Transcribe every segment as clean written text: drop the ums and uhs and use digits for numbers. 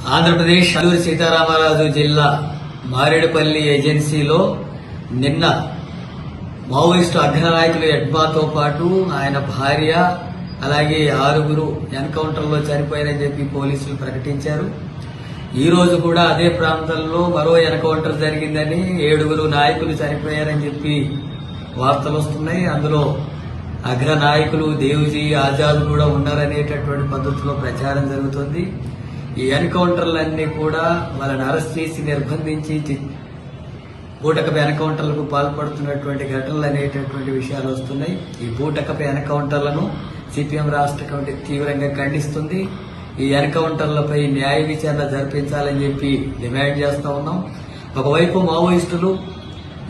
ఆంధ్రప్రదేశ్ అల్లూరి సీతారామరాజు జిల్లా మారేడుపల్లి ఏజెన్సీలో నిన్న మావోయిస్టు అగ్రనాయకులు ఎడ్మాతో పాటు ఆయన భార్య అలాగే 6గురు ఎన్కౌంటర్లో చనిపోయారని చెప్పి పోలీసులు ప్రకటించారు. ఈ రోజు కూడా అదే ప్రాంతంలో మరో ఎన్కౌంటర్ జరిగిందని 7గురు నాయకులు చనిపోయారని చెప్పి వార్తలు వస్తున్నాయి. అందులో అగ్రనాయకులు దేవుజీ ఆజాద్ కూడా ఉన్నారనేటటువంటి పద్ధతిలో ప్రచారం జరుగుతుంది. ఈ ఎన్కౌంటర్లన్నీ కూడా వాళ్ళని అరెస్ట్ చేసి నిర్బంధించి బూటకపు ఎన్కౌంటర్లకు పాల్పడుతున్నటువంటి ఘటనలు అనేటటువంటి విషయాలు వస్తున్నాయి. ఈ బూటకపు ఎన్కౌంటర్లను సిపిఎం రాష్ట్ర కమిటీ తీవ్రంగా ఖండిస్తుంది. ఈ ఎన్కౌంటర్లపై న్యాయ విచారణ జరిపించాలని చెప్పి డిమాండ్ చేస్తా ఉన్నాం. ఒకవైపు మావోయిస్టులు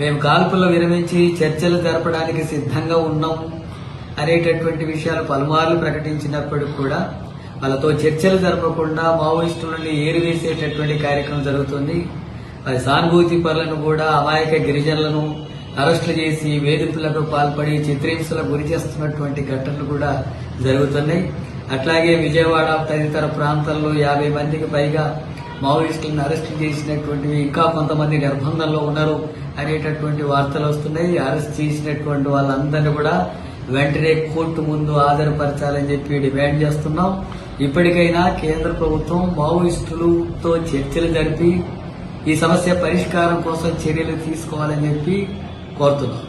మేము కాల్పులు విరమించి చర్చలు జరపడానికి సిద్ధంగా ఉన్నాం అనేటటువంటి విషయాలు పలుమార్లు ప్రకటించినప్పటికీ కూడా వాళ్ళతో చర్చలు జరపకుండా మావోయిస్టులని ఏరివేసేటటువంటి కార్యక్రమం జరుగుతుంది. మరి సానుభూతి పరులను కూడా అమాయక గిరిజనులను అరెస్టులు చేసి వేధింపులకు పాల్పడి చిత్రహింసలకు గురి చేస్తున్నటువంటి ఘటనలు కూడా జరుగుతున్నాయి. అట్లాగే విజయవాడ తదితర ప్రాంతాల్లో 50 మందికి పైగా మావోయిస్టులను అరెస్టు చేసినటువంటివి ఇంకా కొంతమంది నిర్బంధంలో ఉన్నారు అనేటటువంటి వార్తలు వస్తున్నాయి. అరెస్ట్ చేసినటువంటి వాళ్ళందరినీ కూడా వెంటనే కోర్టు ముందు హాజరుపరచాలని చెప్పి డిమాండ్ చేస్తున్నాం. ఇప్పటికైనా కేంద్ర ప్రభుత్వం మావోయిస్టులతో చర్చలు జరిపి ఈ సమస్య పరిష్కారం కోసం చర్యలు తీసుకోవాలని చెప్పి కోరుతున్నాం.